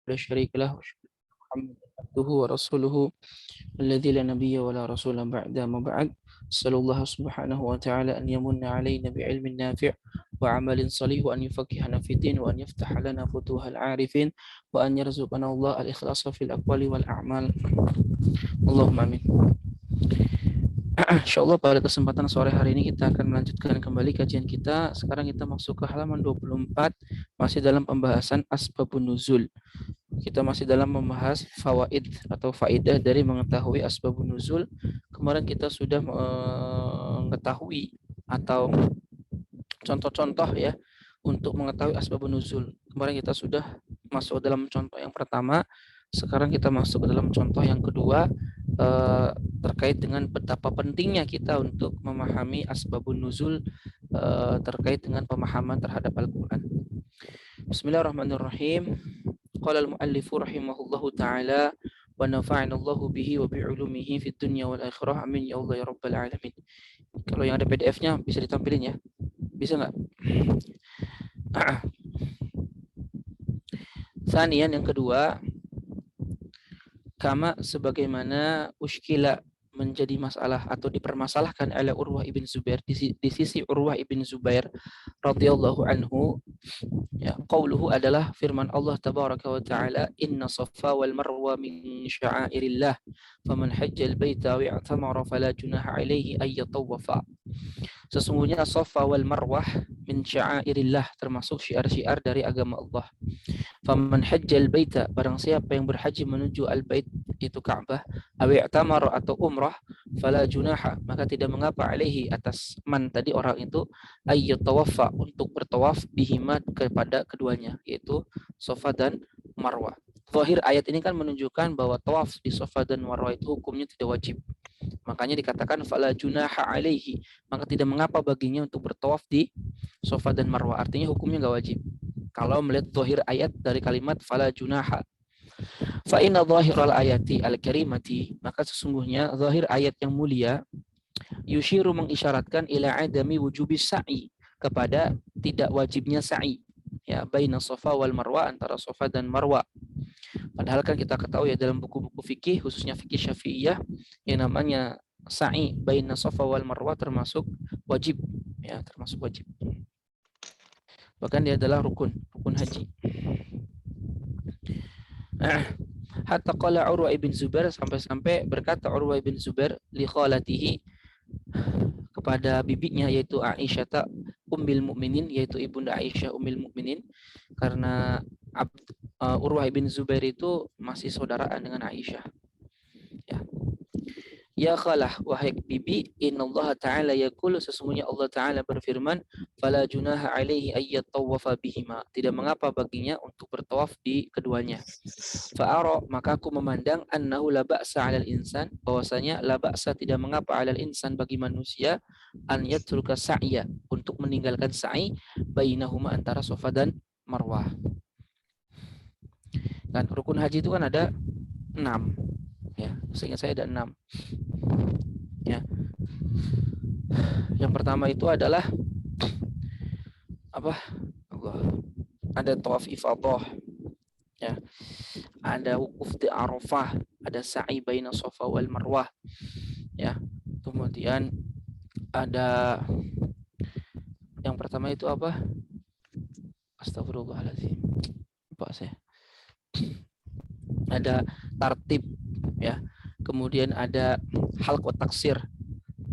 لا شريك له وأشهد أن محمدا عبده ورسوله الذي لا نبي ولا رسول بعد ما بعد. أسأل الله سبحانه وتعالى أن يمن علينا بعلم نافع وعمل صالح وأن يفقهنا في الدين وأن يفتح لنا فتوح العارفين وأن يرزقنا الله الإخلاص في الأقوال والأعمال. اللهم آمين. Insyaallah pada kesempatan sore hari ini kita akan melanjutkan kembali kajian kita. Sekarang kita masuk ke halaman 24, masih dalam pembahasan asbabun nuzul. Kita masih dalam membahas fawaid atau faidah dari mengetahui asbabun nuzul. Kemarin kita sudah mengetahui atau contoh-contoh ya untuk mengetahui asbabun nuzul. Kemarin kita sudah masuk dalam contoh yang pertama. Sekarang kita masuk ke dalam contoh yang kedua, terkait dengan betapa pentingnya kita untuk memahami asbabun nuzul terkait dengan pemahaman terhadap Al-Quran. Bismillahirrahmanirrahim. Qala al-muallifu rahimahullahu ta'ala wa nafa'ana Allahu bihi wa bi'ulumihi fid dunya wal akhirah. Amin ya Allah ya rabbal alamin. Kalau yang ada PDF-nya bisa ditampilin ya. Bisa nggak? Tsaniyan, yang kedua, kama sebagaimana ushkila menjadi masalah atau dipermasalahkan oleh Urwah ibn Zubair di sisi Urwah ibn Zubair radhiyallahu anhu, ya, qauluhu adalah firman Allah tabaraka wa taala, inna safa wal marwa min sya'airillah faman hajjal baita wa i'tamara fala junaha alaihi ay yatawwafa. Sesungguhnya Safa wal Marwah min sya'airillah, termasuk syiar-syiar dari agama Allah. Faman hajjal baita, barang siapa yang berhaji menuju al-bait, itu Ka'bah, aw i'tamara atau umrah, fala junaha, maka tidak mengapa alaihi, atas man tadi orang itu, ay yatawaffa, untuk bertawaf bihima, kepada keduanya, yaitu Safa dan Marwah. Zahir ayat ini kan menunjukkan bahwa tawaf di Safa dan Marwah itu hukumnya tidak wajib. Makanya dikatakan fala junaha alaihi, maka tidak mengapa baginya untuk bertawaf di Safa dan Marwah. Artinya hukumnya nggak wajib. Kalau melihat zahir ayat dari kalimat fala junaha. Fa inna zahiral ayati al-karimati, maka sesungguhnya zahir ayat yang mulia, yushiru, mengisyaratkan, ila adami wujubis sa'i, kepada tidak wajibnya sa'i, ya, baina Safa wal Marwah, antara Safa dan Marwah. Padahal kan kita ketahui ya, dalam buku-buku fikih, khususnya fikih Syafi'iyah, yang namanya sa'i baina Safa wal Marwah termasuk wajib, ya, termasuk wajib. Bahkan dia adalah rukun haji. Hatta qala Urwah ibn Zubair, sampai-sampai berkata Urwah ibn Zubair li khalatihi, kepada bibinya, yaitu Aisyah ummil mukminin, yaitu ibunda Aisyah ummil mukminin, karena Urwah ibn Zubair itu masih saudaraan dengan Aisyah. Ya. Ya khalah, wahai bibi, innallaha ta'ala yaqulu, sesungguhnya Allah Ta'ala berfirman, fala junaha alaihi ayyatawafa bihima, tidak mengapa baginya untuk bertawaf di keduanya. Fa'ara, maka aku memandang, annahu la ba'sa 'alal insan, bahwasanya la ba'sa, tidak mengapa, 'alal insan, bagi manusia, an yatruka sa'ya, untuk meninggalkan sa'i, bainahuma, antara Safa dan Marwah. Kan rukun haji itu kan ada 6. Ya, seingat saya ada 6. Ya. Yang pertama itu adalah apa? Ada tawaf ifadah. Ya. Ada wukuf di Arafah, ada sa'i baina Safa wal Marwah. Ya. Kemudian ada yang pertama itu apa? Astagfirullahaladzim. Lupa saya. Ada tartib, ya. Kemudian ada halq wa taksir,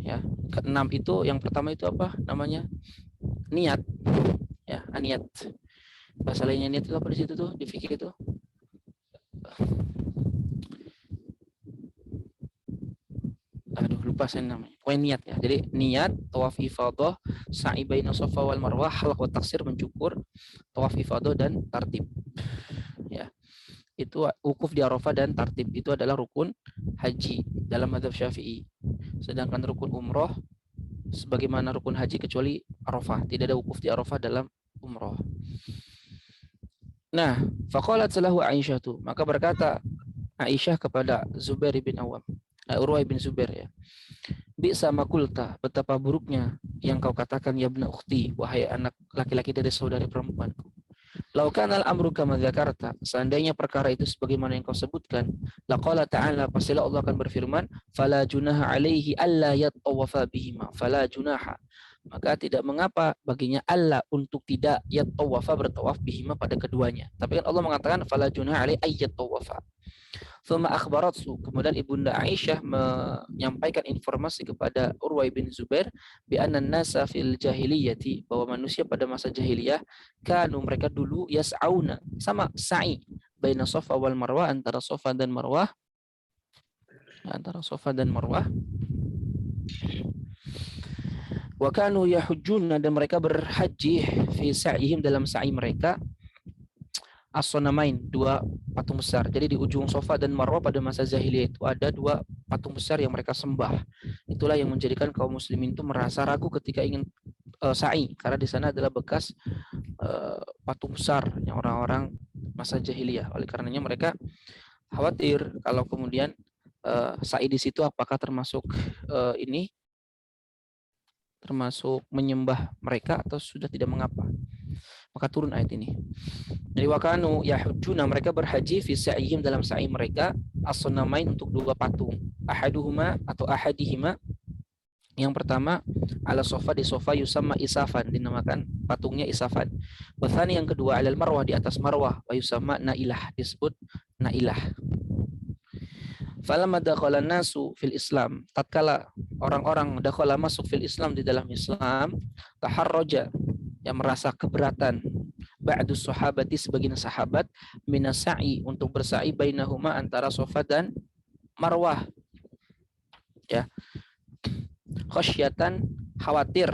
ya. Keenam itu, yang pertama itu apa namanya? Niat, ya, niat. Bahasa lainnya niat itu apa di situ tuh, di fikih itu? Aduh, lupa saya namanya. Pokoknya niat, ya. Jadi niat, tawaf ifadah, sa'i baina Safa wal Marwah, halq wa taksir, mencukur, tawaf ifadah, dan tartib. Ya. Itu wukuf di Arafah dan tartib itu adalah rukun haji dalam mazhab Syafi'i. Sedangkan rukun umroh sebagaimana rukun haji kecuali Arafah, tidak ada wukuf di Arafah dalam umroh. Nah, faqalat salahu Aisyah, maka berkata Aisyah kepada Zubair bin Awam, Urwah bin Zubair, ya. Bi'sa ma qulta, betapa buruknya yang kau katakan, ya ibna ukhti, wahai anak laki-laki dari saudari perempuanku. Lau kana al-amru kama dzakarta, seandainya perkara itu sebagaimana yang kau sebutkan, laqala ta'ala, pastilah Allah akan berfirman, fala junaha alaihi alla yatawafa bihima, fala junaha, maka tidak mengapa baginya Allah untuk tidak yatawafa, bertawaf bihima, pada keduanya. Tapi kan Allah mengatakan fala junaha alaihi ayyatawafa. Thumma akhbaratsu, kemudian Ibunda Aisyah menyampaikan informasi kepada Urwah bin Zubair bi anna nasa fil jahiliyati, bahwa manusia pada masa jahiliyah kanu, mereka dulu yas'auna, sama sa'i, baina Safa wal Marwah, antara Safa dan Marwah, wa kanu yahujjuna, dan mereka berhaji fi sa'ihim, dalam sa'i mereka, as-sonamain, dua patung besar. Jadi di ujung Safa dan Marwah pada masa jahiliyah itu ada dua patung besar yang mereka sembah. Itulah yang menjadikan kaum muslimin itu merasa ragu ketika ingin sa'i, karena di sana adalah bekas patung besar yang orang-orang masa jahiliyah. Oleh karenanya mereka khawatir kalau kemudian sa'i di situ apakah termasuk termasuk menyembah mereka atau sudah tidak mengapa. Maka turun ayat ini. Jadi wakanu yahujuna, mereka berhaji fi sa'ihim, dalam sa'i mereka, as-sonamain, untuk dua patung. Ahaduhuma atau ahadihima, yang pertama ala Safa, di Safa, yusamma isafan, dinamakan patungnya isafan. Wathani, yang kedua alal Marwah, di atas Marwah, wa yusamma nailah, disebut nailah. Falamma dakhala nasu fil Islam, tatkala orang-orang dakhala, masuk, fil Islam, di dalam Islam, taharraja, yang merasa keberatan, ba'dus sahabati, sebagian sahabat, minas sa'i, untuk bersa'i, bainahuma, antara Safa dan Marwah, ya, khasyatan, khawatir,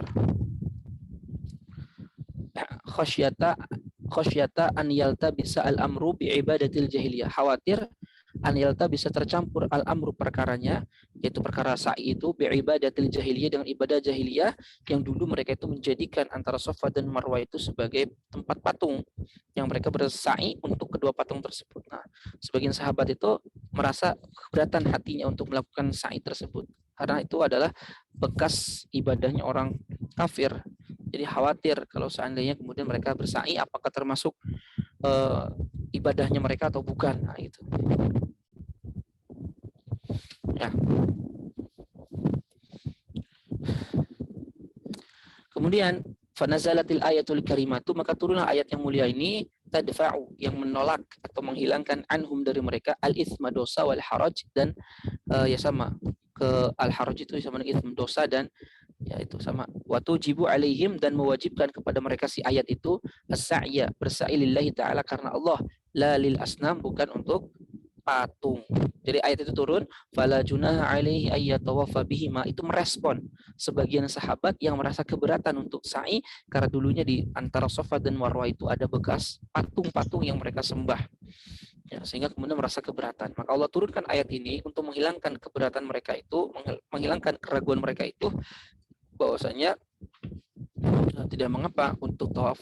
khasyata an yalta bisa al-amru bi ibadatil jahiliyah, khawatir an yalta, bisa tercampur, al-amru, perkaranya, yaitu perkara sa'i itu, bi ibadatil jahiliyah, dengan ibadah jahiliyah yang dulu mereka itu menjadikan antara Safa dan Marwah itu sebagai tempat patung yang mereka bersa'i untuk kedua patung tersebut. Nah, sebagian sahabat itu merasa keberatan hatinya untuk melakukan sa'i tersebut karena itu adalah bekas ibadahnya orang kafir. Jadi khawatir kalau seandainya kemudian mereka bersa'i apakah termasuk ibadahnya mereka atau bukan. Nah, itu. Ya. Kemudian fanazalatil ayatul karimatu, maka turunlah ayat yang mulia ini, tadfa'u, yang menolak atau menghilangkan, anhum, dari mereka, al-itsma, dosa, wal haraj, dan ya sama, ke al-haraj itu sama dengan itsm, dosa, dan ya itu sama, wa tujibu alaihim, dan mewajibkan kepada mereka si ayat itu, as-sa'ya, bersa'i lillahi ta'ala, karena Allah, la lil asnam, bukan untuk patung. Jadi ayat itu turun, fala junaha alaihi ayyatawafa bihima, itu merespon sebagian sahabat yang merasa keberatan untuk sa'i karena dulunya di antara Safa dan Marwah itu ada bekas patung-patung yang mereka sembah. Ya, sehingga kemudian merasa keberatan. Maka Allah turunkan ayat ini untuk menghilangkan keberatan mereka itu, menghilangkan keraguan mereka itu, bahwasanya tidak mengapa untuk tawaf,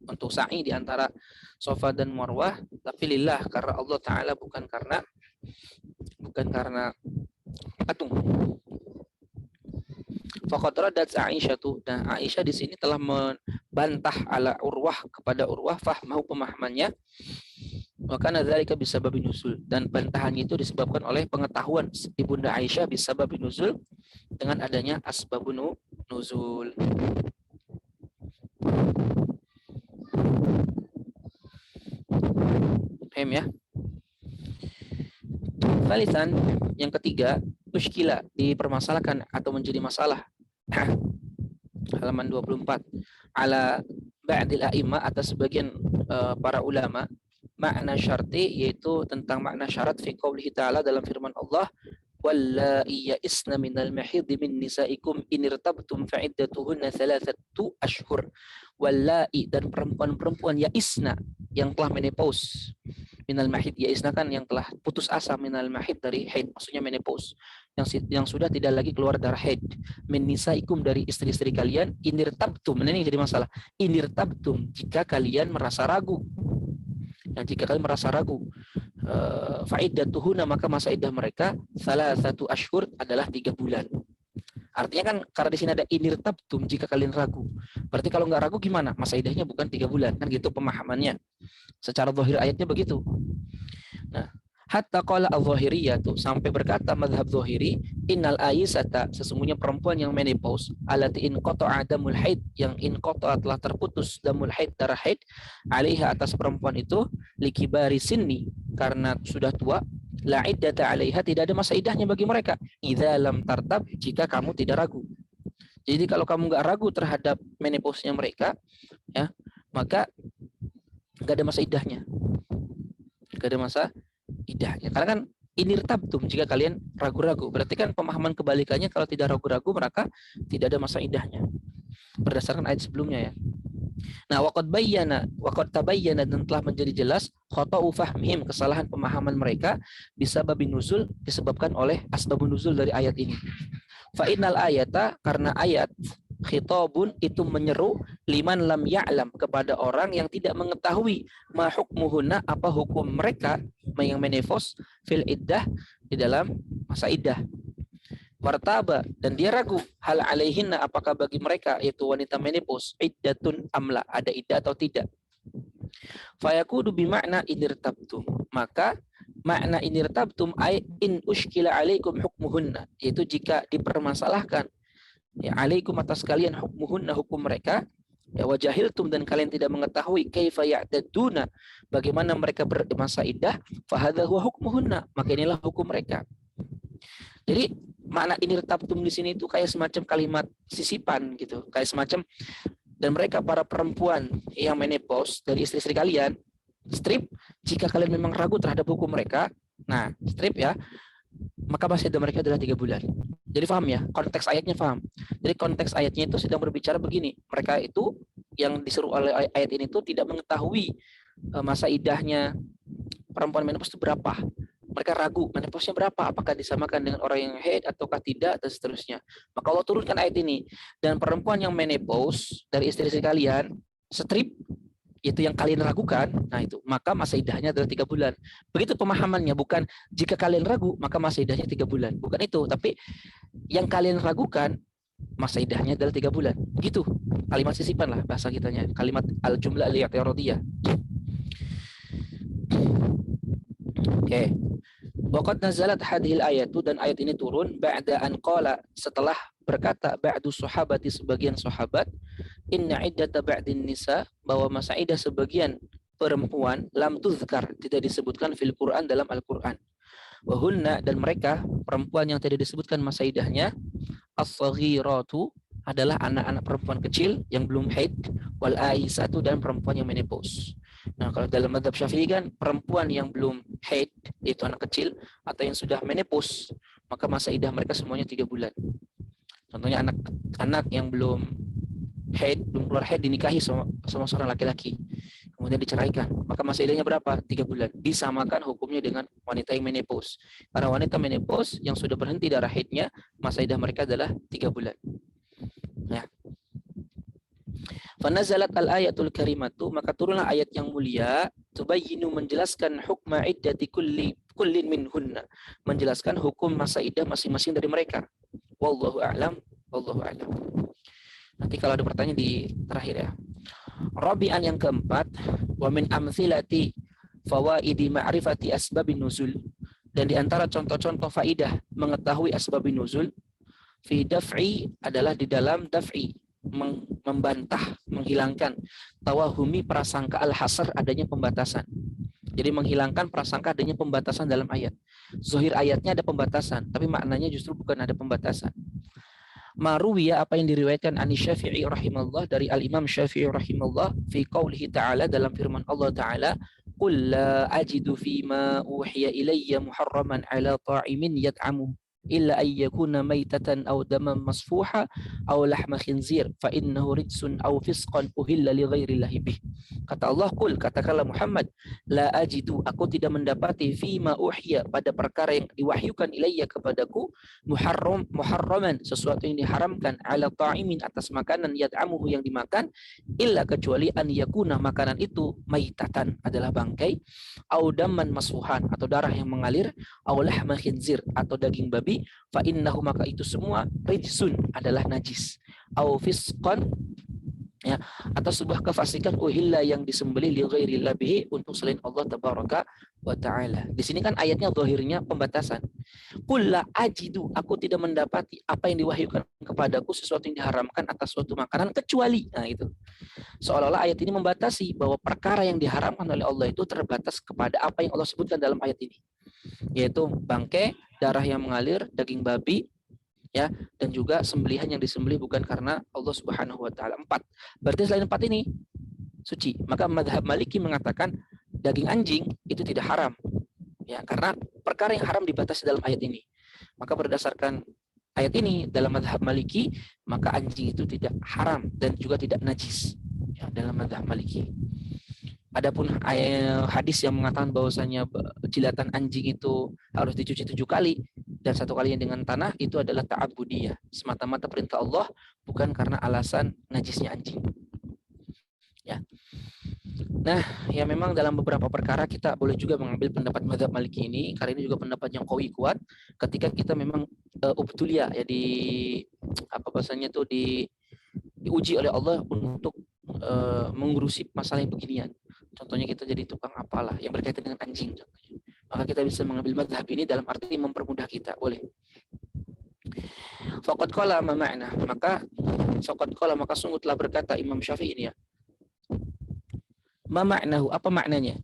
untuk sa'i di antara Safa dan Marwah, tapi lillah, karena Allah Ta'ala, bukan karena patung. Faqad raddat Aisyah tuh, dan Aisyah di sini telah membantah ala Urwah, kepada Urwah, fahmahu, pemahamannya, wa kana dzalika bisababin nuzul, dan bantahannya itu disebabkan oleh pengetahuan Ibunda Aisyah bisababin nuzul, dengan adanya asbabun nuzul. Paham ya? Thalitsan, yang ketiga, ushkila, dipermasalahkan atau menjadi masalah, halaman 24, ala ba'dil a'imah, atas sebagian para ulama, makna syarti, yaitu tentang makna syarat, fi qoulihi ta'ala, dalam firman Allah, wallai ya'isna minal mahid min nisaikum in irtabtum fa'iddatuhunna 3 ashhur. Wallai, dan perempuan-perempuan ya'isna, yang telah menopause, minal mahid, ya'isna kan yang telah putus asa, minal mahid, dari haid, maksudnya menopause, yang sudah tidak lagi keluar darah haid, min nisaikum, dari istri-istri kalian, in irtabtum, ini jadi masalah, in irtabtum, jika kalian merasa ragu. Nah, jika kalian merasa ragu, fa'iddatuhunna, maka masa iddah mereka 3 ashhur, adalah 3 bulan. Artinya kan karena di sini ada inirtabtum jika kalian ragu. Berarti kalau nggak ragu gimana? Masa iddahnya bukan 3 bulan. Kan gitu pemahamannya. Secara zahir ayatnya begitu. Nah, hatta qala al-zahiriyatu, sampai berkata mazhab zahiri, innal aisata, sesungguhnya perempuan yang menopause, allati in qata'a damul haid, yang in qata'a telah terputus damul haid, darah haid, alaiha atas perempuan itu, likibari sinni, karena sudah tua, la iddata alaiha, tidak ada masa iddahnya bagi mereka, idza lam tartab, jika kamu tidak ragu. Jadi kalau kamu nggak ragu terhadap menopause-nya mereka, ya, maka nggak ada masa iddahnya. Nggak ada masa idahnya. Karena kan inirtabtum jika kalian ragu-ragu. Berarti kan pemahaman kebalikannya, kalau tidak ragu-ragu maka tidak ada masa idahnya. Berdasarkan ayat sebelumnya ya. Nah, waqad tabayyana, dan telah menjadi jelas khata'u fahmihim, kesalahan pemahaman mereka, bisa babin nuzul, disebabkan oleh asbabun nuzul dari ayat ini. Fa innal ayata, karena ayat khitabun itu menyeru liman lam ya'lam, kepada orang yang tidak mengetahui ma hukmuhunna, apa hukum mereka yang menefos fil iddah, di dalam masa iddah. Wartaba, dan dia ragu, hal alaihinna, apakah bagi mereka yaitu wanita menepos iddatun amla, ada iddah atau tidak. Fayakudu bimakna inirtabtum, maka makna inirtabtum ay in ushkila alaikum hukmuhunna, yaitu jika dipermasalahkan ya alaikum atas kalian hukmuhunna, hukum mereka, ya wajahiltum, dan kalian tidak mengetahui kaifa ya'taduna, bagaimana mereka bermasa iddah, fahadha huwa hukmuhunna, maka inilah hukum mereka. Jadi makna inirtabtum di sini itu kayak semacam kalimat sisipan gitu, kayak semacam, dan mereka para perempuan yang menopause dari istri-istri kalian, strip, jika kalian memang ragu terhadap hukum mereka, nah strip ya, maka masa iddah mereka adalah 3 bulan. Jadi paham ya, konteks ayatnya paham. Jadi konteks ayatnya itu sedang berbicara begini, mereka itu yang diseru oleh ayat ini itu tidak mengetahui masa iddahnya perempuan menopause itu berapa. Mereka ragu menopause-nya berapa, apakah disamakan dengan orang yang haid ataukah tidak, dan seterusnya. Maka Allah turunkan ayat ini, dan perempuan yang menopause dari istri-istri kalian, strip, itu yang kalian ragukan, nah itu, maka masa iddahnya adalah 3 bulan. Begitu pemahamannya, bukan jika kalian ragu maka masa iddahnya 3 bulan, bukan itu, tapi yang kalian ragukan masa iddahnya adalah 3 bulan. Begitu, kalimat sisipan lah bahasa kitanya, kalimat al-jumlah al-i'tiradiyah. Oke. Waqad nazalat hadhil ayatu, dan ayat ini turun ba'da an qala, setelah berkata ba'du sahabati, sebagian sahabat, inna iddata ba'din nisa, bahwa masa iddah sebagian perempuan, lam tuzkar, tidak disebutkan fil Quran, dalam Al-Quran. Wahunna, dan mereka perempuan yang tidak disebutkan masa iddahnya, as-saghiratu, adalah anak-anak perempuan kecil yang belum haid, wal aisatu, dan perempuan yang menopause. Nah, kalau dalam mazhab Syafi'i kan perempuan yang belum haid, yaitu anak kecil, atau yang sudah menopause, maka masa iddah mereka semuanya 3 bulan. Contohnya anak yang belum haid, belum keluar haid, dinikahi sama seorang laki-laki, kemudian diceraikan, maka masa iddahnya berapa? 3 bulan. Disamakan hukumnya dengan wanita yang menopause. Karena wanita menopause yang sudah berhenti darah haidnya, masa iddah mereka adalah 3 bulan. Ya. Fanazalat al-ayatul karimatu, maka turunlah ayat yang mulia, tubayyinu, menjelaskan hukma iddati kullin minhunna, menjelaskan hukum masa iddah masing-masing dari mereka. Wallahu a'lam, wallahu a'lam. Nanti kalau ada pertanyaan di terakhir ya. Rabi'an, yang keempat, wa min amthilati fawaidi ma'rifati asbabin nuzul, dan di antara contoh-contoh faidah mengetahui asbabin nuzul, fi daf'i, adalah di dalam daf'i, membantah, menghilangkan, tawahumi, prasangka, al-hasr, adanya pembatasan. Jadi menghilangkan prasangka adanya pembatasan dalam ayat. Zahir ayatnya ada pembatasan, tapi maknanya justru bukan ada pembatasan. Maruwiya, apa yang diriwayatkan Ani Syafi'i rahimahullah, dari Al-Imam Syafi'i rahimahullah, fi qaulihi ta'ala, dalam firman Allah ta'ala, qul la ajidu fima uhiya ilayya muharraman ala ta'imin yat'amuhu illa ayyakuna maitatan aw daman masfuha aw lahma khinzir fa innahu rijsun aw fisqan uhilla li ghairillahi bih. Kata Allah, qul, katakanlah Muhammad, la ajidu, aku tidak mendapati, fima uhya, pada perkara yang diwahyukan ilayya kepadaku, muharraman, sesuatu yang diharamkan, ala ta'imin, atas makanan, yat'amuhu, yang dimakan, illa, kecuali, an yakuna, makanan itu, maitatan, adalah bangkai, aw daman masfuhan, atau darah yang mengalir, aw lahma khinzir, atau daging babi, babi fa innahu, maka itu semua rijsun, adalah najis, au fisqan, ya, atau sebuah kefasikan, uhilla, yang disembelih li ghairillah bihi, untuk selain Allah tabaraka wa taala. Di sini kan ayatnya zahirnya pembatasan. Qul la ajidu, aku tidak mendapati apa yang diwahyukan kepadaku sesuatu yang diharamkan atas suatu makanan kecuali. Nah, itu. Seolah-olah ayat ini membatasi bahwa perkara yang diharamkan oleh Allah itu terbatas kepada apa yang Allah sebutkan dalam ayat ini, yaitu bangkai, darah yang mengalir, daging babi, ya, dan juga sembelihan yang disembelih bukan karena Allah Subhanahu wa taala. 4. Berarti selain 4 ini suci. Maka mazhab Maliki mengatakan daging anjing itu tidak haram. Ya, karena perkara yang haram dibatasi dalam ayat ini. Maka berdasarkan ayat ini dalam mazhab Maliki, maka anjing itu tidak haram dan juga tidak najis. Ya, dalam mazhab Maliki. Adapun hadis yang mengatakan bahwasanya jilatan anjing itu harus dicuci 7 kali dan 1 kalinya dengan tanah, itu adalah ta'abudiyah, semata-mata perintah Allah, bukan karena alasan najisnya anjing. Ya. Nah, ya memang dalam beberapa perkara kita boleh juga mengambil pendapat mazhab Maliki ini, karena ini juga pendapat yang qawi kuat ketika kita memang ubtulia, ya, di apa bahasanya tuh, diuji oleh Allah untuk mengurusi masalah yang beginian. Contohnya kita jadi tukang apalah yang berkaitan dengan anjing, contohnya. Maka kita bisa mengambil mazhab ini dalam arti mempermudah kita, boleh. Faqad qala ma ma'na, maka sungguh telah berkata Imam Syafi'i ini, ya. Ma ma'nahu, apa maknanya?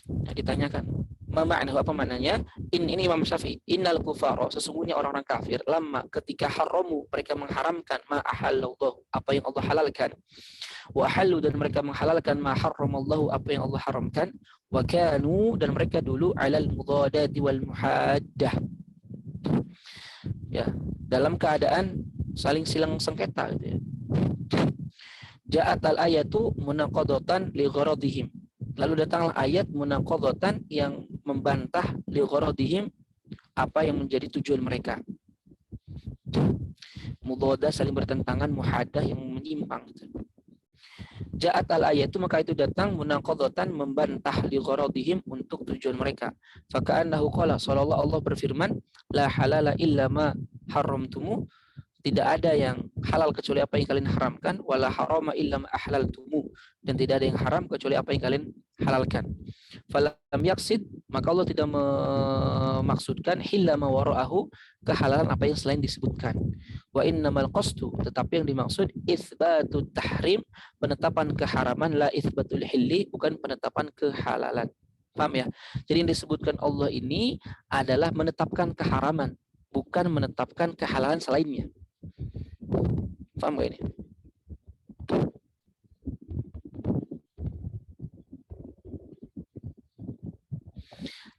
Nah, ditanyakan. Ma ma'nahu, apa maknanya? Ini Imam Syafi'i, innal kufara, sesungguhnya orang-orang kafir, lama ketika haramu, mereka mengharamkan ma ahallallahu, apa yang Allah halalkan, wa halu, dan mereka menghalalkan ma harramallahu, apa yang Allah haramkan, wa kanu, dan mereka dulu alal mudadati wal muhaddah, ya, dalam keadaan saling silang sengketa, gitu, ya. Ja'at al-ayatu munaqadatan li gharadihim, lalu datanglah ayat munaqadatan yang membantah li gharadihim, apa yang menjadi tujuan mereka. Mudhadah, saling bertentangan, muhaddah, yang menyimpang, gitu. Ja'at al-ayatu, maka itu datang munaqadatan, membantah li gharadihim, untuk tujuan mereka. Faka'annahu qala, sallallahu, Allah berfirman, la halala illa ma haramtumu, tidak ada yang halal kecuali apa yang kalian haramkan, wala harama illa ma ahlaltumu, dan tidak ada yang haram kecuali apa yang kalian halalkan. Falam yaqsid, maka Allah tidak memaksudkan hilla ma wara'ahu, kehalalan apa yang selain disebutkan. Wa innamal qasdu, tetapi yang dimaksud itsbatut tahrim, penetapan keharaman, la itsbatul hilli, bukan penetapan kehalalan. Paham, ya? Jadi yang disebutkan Allah ini adalah menetapkan keharaman, bukan menetapkan kehalalan selainnya. Paham gak ini?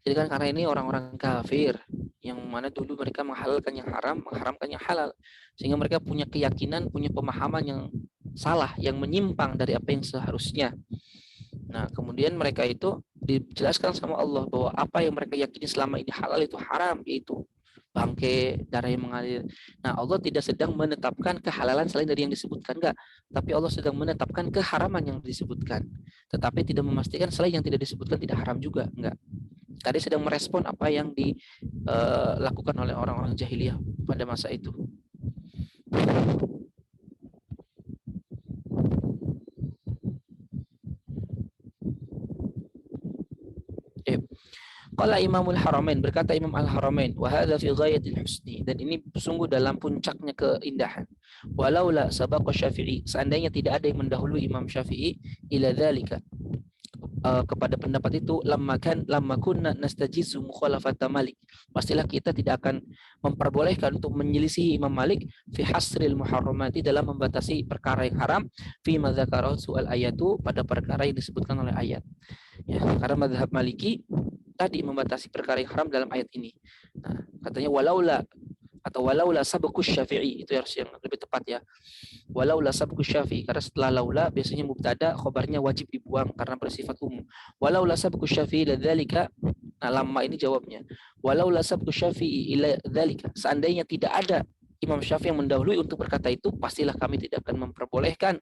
Jadi kan karena ini orang-orang kafir yang mana dulu mereka menghalalkan yang haram, mengharamkan yang halal, sehingga mereka punya keyakinan, punya pemahaman yang salah, yang menyimpang dari apa yang seharusnya. Nah, kemudian mereka itu dijelaskan sama Allah bahwa apa yang mereka yakini selama ini halal itu haram, yaitu bangkai, darah yang mengalir. Nah, Allah tidak sedang menetapkan kehalalan selain dari yang disebutkan, enggak. Tapi Allah sedang menetapkan keharaman yang disebutkan. Tetapi tidak memastikan selain yang tidak disebutkan tidak haram juga, enggak. Tadi sedang merespon apa yang dilakukan oleh orang-orang jahiliyah pada masa itu. Qala Imamul Haramain, berkata Imam Al-Haramain, wa hadza fi ghayatil husni, dan ini sungguh dalam puncaknya keindahan. Walaula sabaqa Syafi'i, seandainya tidak ada yang mendahului Imam Syafi'i ila dzalika, kepada pendapat itu, lamma kunna nastajizu mukhalafata Malik, pastilah kita tidak akan memperbolehkan untuk menyelisihi Imam Malik fi hasril muharramati, dalam membatasi perkara yang haram, fi ma dzakara su'al ayatu, pada perkara yang disebutkan oleh ayat. Ya, karena mazhab Maliki tadi membatasi perkara yang haram dalam ayat ini. Nah, katanya walaula sabqus Syafi'i, itu harus yang lebih tepat, ya. Walaula sabqus Syafi'i, karena setelah laula biasanya mubtada, khobarnya wajib dibuang karena bersifat umum. Walaula sabqus Syafi'i ila dzalika, nah lamma ini jawabnya. Walaula sabqus Syafi'i ila dzalika, seandainya tidak ada Imam Syafi'i yang mendahului untuk berkata itu, pastilah kami tidak akan memperbolehkan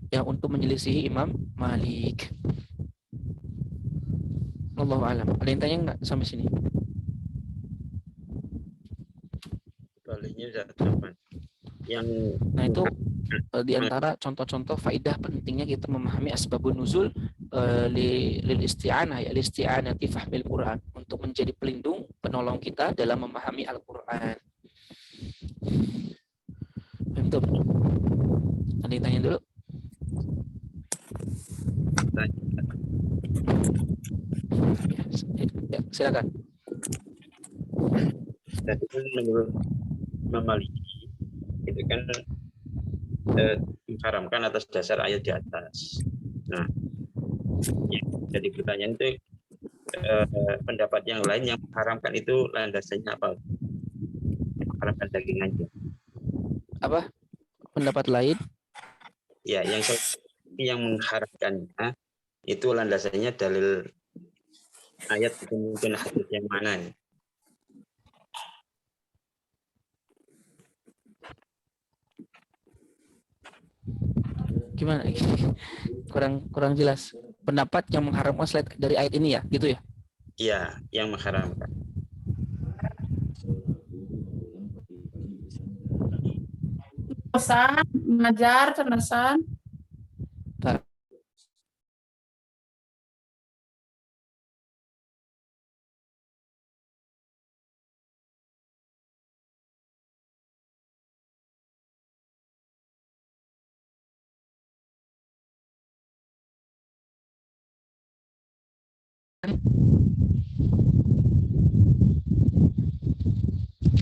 yang untuk menyelisihi Imam Malik. Allahu a'lam. Ada yang tanya nggak sampai sini? dalilnya sudah 8. Yang Nah itu di antara contoh-contoh faidah pentingnya kita memahami asbabun nuzul lil isti'anah ya, isti'anati fahmil Quran, untuk menjadi pelindung penolong kita dalam memahami Al-Quran. Bentuk. Ada yang tanya dulu? Ya, silakan. Tadi kan menurut Imam Maliki itu kan mengharamkan atas dasar ayat di atas. Nah, ya, jadi pertanyaan itu pendapat yang lain yang mengharamkan itu landasannya apa? Mengharamkan daging anjing. Apa pendapat lain? Ya, yang mengharamkannya itu landasannya dalil ayat itu mungkin hadis yang mana ya? Gimana? kurang jelas. Pendapat yang mengharamkan selain dari ayat ini ya, gitu ya? Iya, yang mengharamkan. Cerdasan, mengajar, cerdasan. Bentar.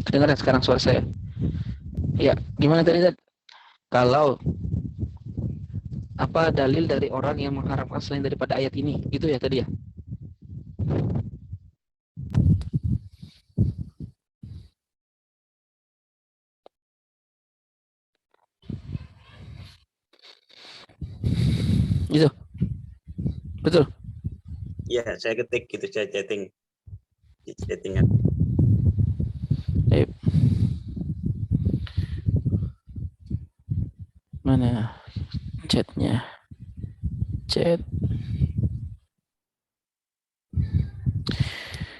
Kedengaran sekarang suara saya? Ya, gimana tadi? Kalau apa dalil dari orang yang mengharamkan selain daripada ayat ini, gitu ya tadi ya? Gitu, betul. Iya, saya ketik gitu, saya chatting di chattingan. Mana chatnya? Chat.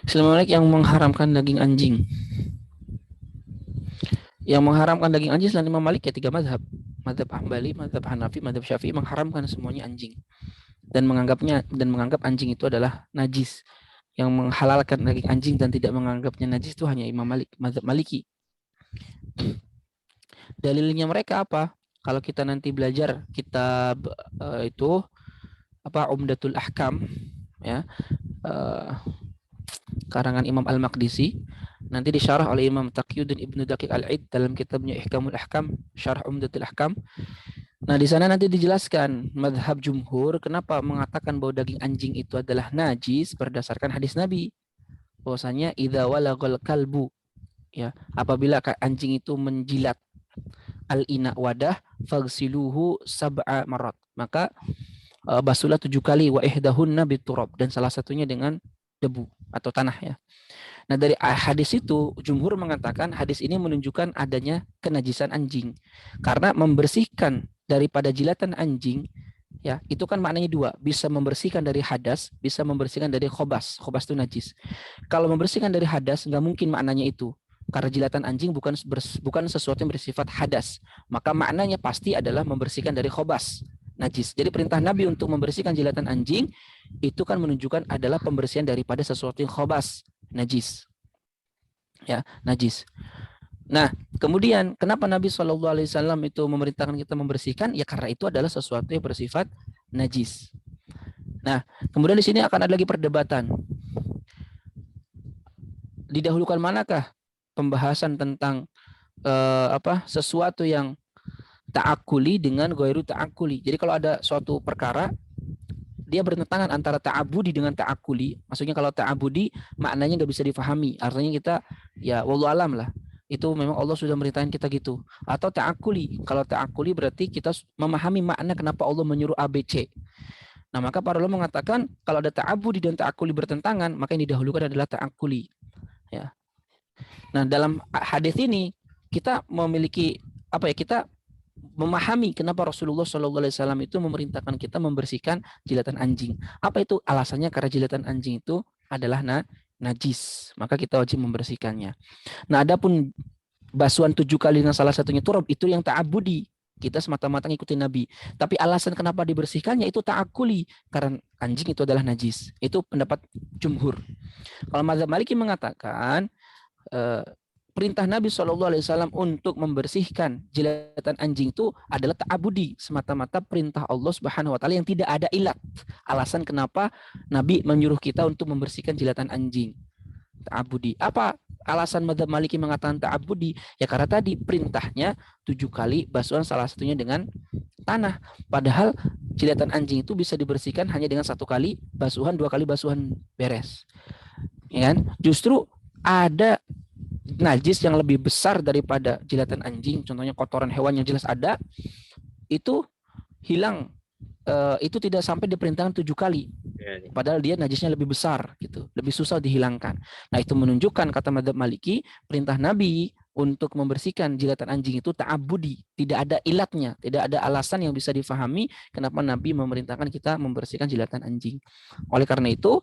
Assalamualaikum. Yang mengharamkan daging anjing. Yang mengharamkan daging anjing selain Imam Malik ya 3 mazhab. Mazhab Hambali, mazhab Hanafi, mazhab Syafi'i mengharamkan semuanya anjing. Dan menganggap anjing itu adalah najis. Yang menghalalkan daging anjing dan tidak menganggapnya najis itu hanya Imam Malik, mazhab Maliki. Dalilnya mereka apa? Kalau kita nanti belajar kitab itu apa Umdatul Ahkam ya, karangan Imam Al-Maqdisi, nanti disyarah oleh Imam Taqiyuddin Ibnu Daqiq Al-Id dalam kitabnya Ihkamul Ahkam, Syarah Umdatul Ahkam. Nah, di sana nanti dijelaskan mazhab jumhur kenapa mengatakan bahwa daging anjing itu adalah najis berdasarkan hadis Nabi. Bahwasanya idza walagal kalbu, ya, apabila anjing itu menjilat al-ina wadah faghsiluhu sab'a marat, maka basuhlah 7 kali, wa ihdahunna biturab, dan salah satunya dengan debu atau tanah ya. Nah, dari hadis itu jumhur mengatakan hadis ini menunjukkan adanya kenajisan anjing karena membersihkan daripada jilatan anjing ya, itu kan maknanya 2, bisa membersihkan dari hadas, bisa membersihkan dari khobas. Khobas itu najis. Kalau membersihkan dari hadas nggak mungkin maknanya itu, karena jilatan anjing bukan sesuatu yang bersifat hadas, maka maknanya pasti adalah membersihkan dari khobas, najis. Jadi perintah Nabi untuk membersihkan jilatan anjing itu kan menunjukkan adalah pembersihan daripada sesuatu yang khobas, najis. Ya, najis. Nah, kemudian kenapa Nabi SAW itu memerintahkan kita membersihkan? Ya karena itu adalah sesuatu yang bersifat najis. Nah, kemudian di sini akan ada lagi perdebatan. Didahulukan manakah pembahasan tentang sesuatu yang ta'akuli dengan ghairu ta'akuli. Jadi kalau ada suatu perkara dia bertentangan antara ta'abudi dengan ta'akuli. Maksudnya kalau ta'abudi maknanya nggak bisa difahami. Artinya kita ya wallahu alam lah. Itu memang Allah sudah merintahkan kita gitu. Atau ta'akuli. Kalau ta'akuli berarti kita memahami makna kenapa Allah menyuruh ABC. Nah, maka para ulama mengatakan kalau ada ta'abudi dan ta'akuli bertentangan, maka yang didahulukan adalah ta'akuli. Ya. Nah, dalam hadis ini kita memiliki kita memahami kenapa Rasulullah SAW itu memerintahkan kita membersihkan jilatan anjing. Apa itu alasannya? Karena jilatan anjing itu adalah najis, maka kita wajib membersihkannya. Nah, adapun basuhan 7 kali dengan salah satunya turab, itu yang ta'abudi. Kita semata-mata ngikutin Nabi. Tapi alasan kenapa dibersihkannya itu ta'akuli, karena anjing itu adalah najis. Itu pendapat jumhur. Kalau mazhab Maliki mengatakan perintah Nabi SAW untuk membersihkan jilatan anjing itu adalah ta'abudi, semata-mata perintah Allah Subhanahu wa taala yang tidak ada ilat. Alasan kenapa Nabi menyuruh kita untuk membersihkan jilatan anjing. Ta'abudi. Apa alasan mazhab Maliki mengatakan ta'abudi? Ya karena tadi perintahnya 7 kali basuhan, salah satunya dengan tanah. Padahal jilatan anjing itu bisa dibersihkan hanya dengan 1 kali basuhan, 2 kali basuhan beres. Ya kan? Justru ada najis yang lebih besar daripada jilatan anjing, contohnya kotoran hewan yang jelas ada, itu hilang, itu tidak sampai diperintahkan 7 kali. Padahal dia najisnya lebih besar gitu, lebih susah dihilangkan. Nah, itu menunjukkan kata mazhab Maliki, perintah Nabi untuk membersihkan jilatan anjing itu ta'abudi, tidak ada ilatnya, tidak ada alasan yang bisa difahami kenapa Nabi memerintahkan kita membersihkan jilatan anjing. Oleh karena itu,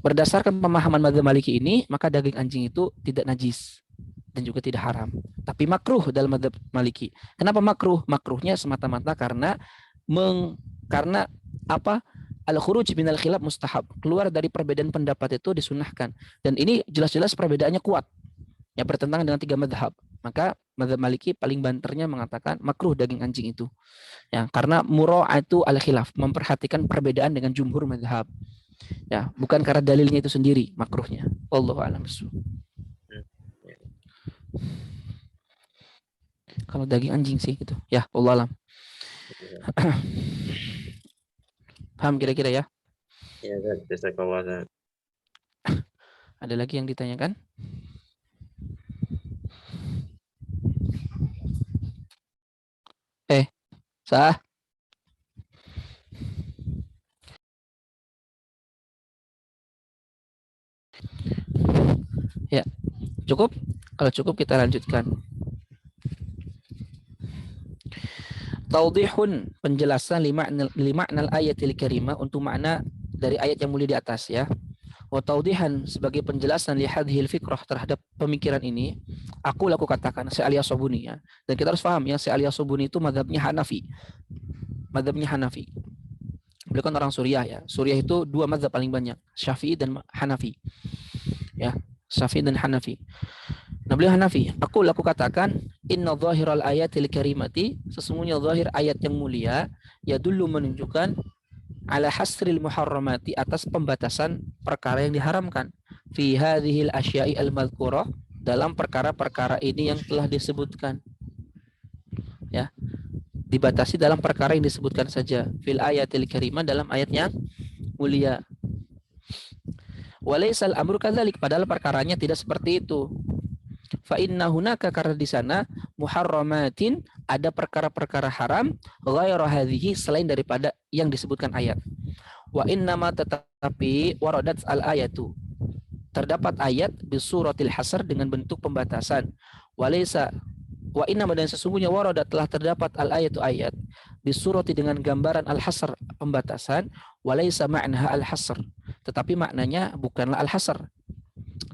berdasarkan pemahaman mazhab Maliki ini, maka daging anjing itu tidak najis dan juga tidak haram, tapi makruh dalam mazhab Maliki. Kenapa makruh? Makruhnya semata-mata karena apa? Al-khuruj minal khilaf mustahab. Keluar dari perbedaan pendapat itu disunahkan. Dan ini jelas-jelas perbedaannya kuat. Yang bertentangan dengan 3 mazhab. Maka mazhab Maliki paling banternya mengatakan makruh daging anjing itu. Ya, karena mura'atu al-khilaf, memperhatikan perbedaan dengan jumhur mazhab. Ya, bukan karena dalilnya itu sendiri makruhnya. Wallahu a'lam bishawab. Kalau daging anjing sih gitu. Ya, wallahu a'lam. Paham kira-kira ya? Ya, jazakallah. Ada lagi yang ditanyakan? Sah? Ya, cukup? Kalau cukup kita lanjutkan. Taudihun, penjelasan limaknal ayatil karimah, untuk makna dari ayat yang mulia di atas ya. Wa taudihan, sebagai penjelasan li hadhil fikrah, terhadap pemikiran ini, aku katakan Syekh Ali As-Sabuni ya. Dan kita harus paham ya, Syekh Ali As-Sabuni itu mazhabnya Hanafi. Mazhabnya Hanafi. Beliau kan orang Suriah ya. Suriah itu 2 mazhab paling banyak, Syafi'i dan Hanafi. Ya, Syafi'i dan Hanafi. Nah, beliau Hanafi. Aku katakan inna zahiral ayatil karimati, sesungguhnya zahir ayat yang mulia, ya dulu menunjukkan ala hasril muharramati, atas pembatasan perkara yang diharamkan, fi hadhil asya'i al-madhkurah, dalam perkara-perkara ini yang telah disebutkan. Ya. Dibatasi dalam perkara yang disebutkan saja, fil ayatil karimah, dalam ayat yang mulia. Walaisal amru kadzalik, padahal perkaranya tidak seperti itu. Fa inna hunaka, karena di sana muharramatin, ada perkara-perkara haram, ghairu hadhihi, selain daripada yang disebutkan ayat. Wa innama, tetapi waradat al ayatu, terdapat ayat bisuratil hasr, dengan bentuk pembatasan. Walaysa wa innama, dan sesungguhnya waradat, telah terdapat al ayatu, ayat bisurati, dengan gambaran al hasr, pembatasan. Walaysa ma'naha al hasr, tetapi maknanya bukanlah al hasr.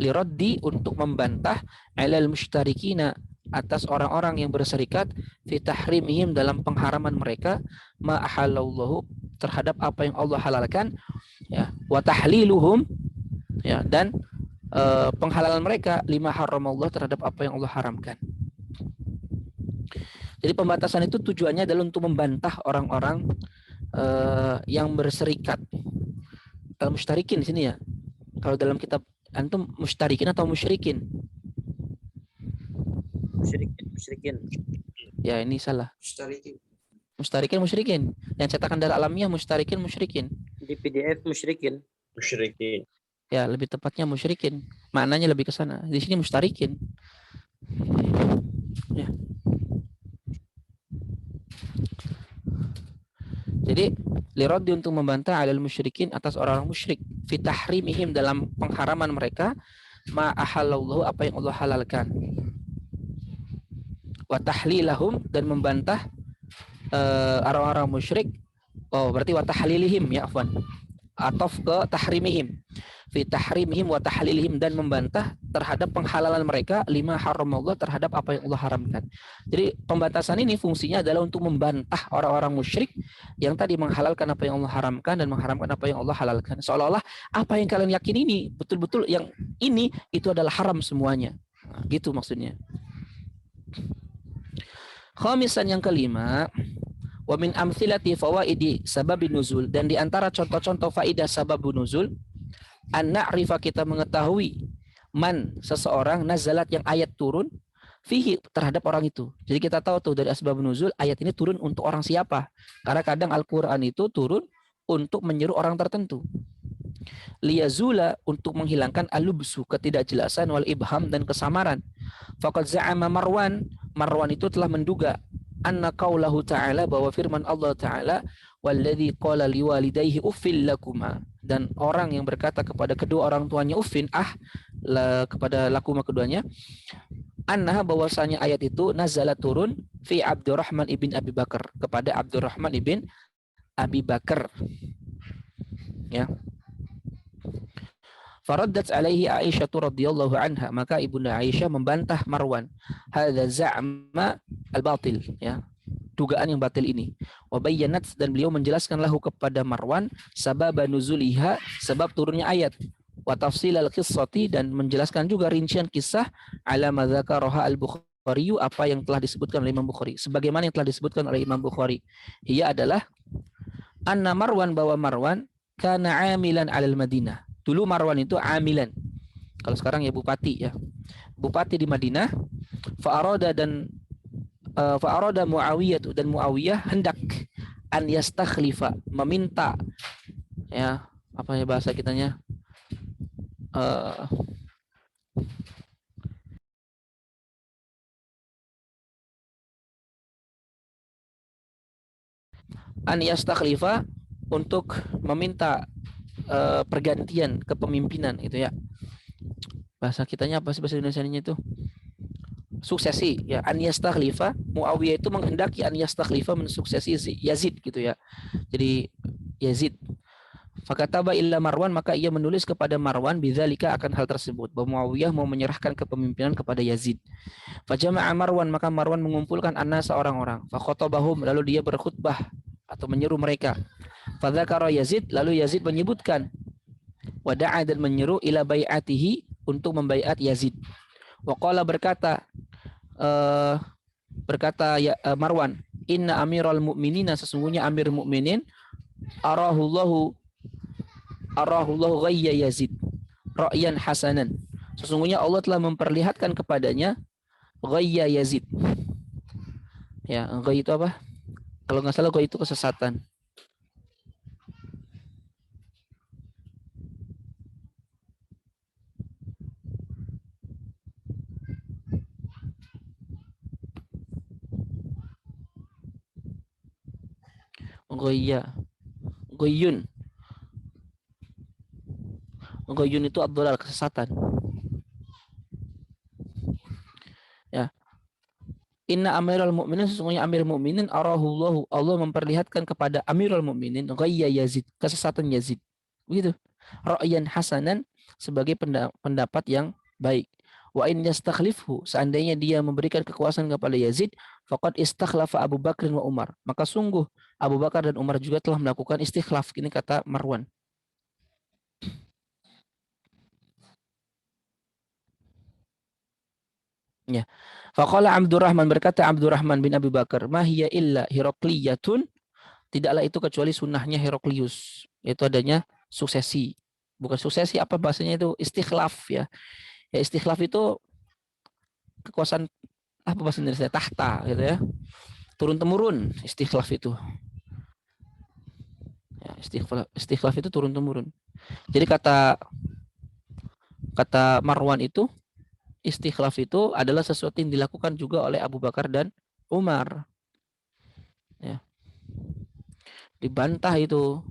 Liraddi, untuk membantah, alal musytarikina, atas orang-orang yang berserikat, fi tahrimihim, dalam pengharaman mereka, ma ahallallahu, terhadap apa yang Allah halalkan, ya, wa tahliluhum, ya, dan penghalalan mereka, lima haramallah, terhadap apa yang Allah haramkan. Jadi pembatasan itu tujuannya adalah untuk membantah orang-orang yang berserikat. Kalau mushtarikin di sini ya. Kalau dalam kitab antum mushtarikin atau musyrikin? Musyrikin. Ya, ini salah. Mushtarikin musyrikin. Yang cetakan darah alamiah mushtarikin musyrikin. Di PDF musyrikin. Musyrikin. Ya, lebih tepatnya musyrikin. Maknanya lebih ke sana. Di sini mushtarikin. Ya. Jadi liraddi, untuk membantah, alal musyrikin, atas orang-orang musyrik, fi tahrimihim, dalam pengharaman mereka, ma ahallallahu, apa yang Allah halalkan, wa tahlilahum, dan membantah orang-orang musyrik. Oh, berarti wa tahlilihim, ya afwan, ataf ke tahrimihim, fi tahrimihim wa tahlilihim, dan membantah terhadap penghalalan mereka lima haramallah, terhadap apa yang Allah haramkan. Jadi pembatasan ini fungsinya adalah untuk membantah orang-orang musyrik yang tadi menghalalkan apa yang Allah haramkan dan mengharamkan apa yang Allah halalkan. Seolah-olah apa yang kalian yakin ini betul-betul yang ini itu adalah haram semuanya. Nah, gitu maksudnya. Khamisan, yang kelima, wa min amthilati fawaidi sababin nuzul, dan di antara contoh-contoh faidah sababun nuzul, an na'rifa, kita mengetahui, man, seseorang, nazalat, yang ayat turun, fihi, terhadap orang itu. Jadi kita tahu tuh dari asbabun nuzul, ayat ini turun untuk orang siapa. Karena kadang Al-Quran itu turun untuk menyeru orang tertentu. Liyazula, untuk menghilangkan alubsu, ketidakjelasan, wal ibham, dan kesamaran. Faqad za'ama Marwan, Marwan itu telah menduga, anna qaulahu ta'ala, bahwa firman Allah Ta'ala, walladzi qala liwalidayhi uffil lakuma, dan orang yang berkata kepada kedua orang tuanya uffin, kepada lakuma keduanya, annaha, bahwasanya ayat itu nazala, turun, fi Abdurrahman ibn Abi Bakar, kepada Abdurrahman ibn Abi Bakar. Ya. Faraddat alaihi Aisyah radhiyallahu anha, maka ibunda Aisyah membantah Marwan, hadza za'ma al-batil, ya, dugaan yang batil ini. Wa bayyanat, dan beliau menjelaskan lahu kepada Marwan, sabab nuzuliha, sebab turunnya ayat, wa tafsil al-qissati, dan menjelaskan juga rincian kisah, ala ma dzakaraha al-Bukhari, apa yang telah disebutkan oleh Imam Bukhari, sebagaimana yang telah disebutkan oleh Imam Bukhari. Ia adalah anna Marwan, bahwa Marwan kana amilan alal Madinah. Dulu Marwan itu amilan. Kalau sekarang ya bupati, ya. Bupati di Madinah. Fa'arada Muawiyah, dan Muawiyah hendak an yastakhlifa, meminta, ya, apa ya bahasa kitanya? An yastakhlifa, untuk meminta pergantian kepemimpinan, itu ya. Bahasa kitanya apa sih, bahasa Indonesianya itu? Suksesi, ya. An yastakhlifa, Muawiyah itu menghendaki an yastakhlifa, mensuksesi Yazid, gitu ya. Jadi Yazid. Fakataba illa Marwan, maka ia menulis kepada Marwan bidzalika, akan hal tersebut, bahwa Muawiyah mau menyerahkan kepemimpinan kepada Yazid. Fajama'a Marwan, maka Marwan mengumpulkan an-nasa, orang-orang. Fakhotabahum, lalu dia berkhutbah atau menyeru mereka. Fadzakara Yazid, lalu Yazid menyebutkan, wada'a, dan menyeru, ila bai'atihi, untuk membaiat Yazid. Waqala, berkata ya, Marwan, inna amiral mu'minina, sesungguhnya amir mu'minin, arahullahu ghayya Yazid ra'yan hasanan, sesungguhnya Allah telah memperlihatkan kepadanya ghayya Yazid. Ya, ghayya itu apa? Kalau nggak salah ghayya itu kesesatan. Goyun itu ad-dhalal, kesesatan. Ya. Inna amirul mu'minin, sesungguhnya amir mu'minin, arahullahu, Allah memperlihatkan kepada amirul mu'minin ghayya Yazid, kesesatan Yazid. Begitu. Ra'yan hasanan, sebagai pendapat yang baik. Wa in yastakhlifhu, seandainya dia memberikan kekuasaan kepada Yazid, faqad istakhlafa Abu Bakr wa Umar, maka sungguh Abu Bakar dan Umar juga telah melakukan istikhlaf. Ini kata Marwan. Ya. Faqala Abdurrahman, berkata Abdurrahman bin Abi Bakar, ma hiya illa Hirakliyatun, tidaklah itu kecuali sunnahnya Heraklius, yaitu adanya suksesi. Bukan suksesi, apa bahasanya itu? Istikhlaf, ya. Ya, istikhlaf itu kekuasaan, apa bahasa Indonesia, tahta, gitu ya. Turun temurun, istikhlaf itu. Ya, istikhlaf itu turun temurun. Jadi kata Marwan itu, istikhlaf itu adalah sesuatu yang dilakukan juga oleh Abu Bakar dan Umar. Ya. Dibantah itu.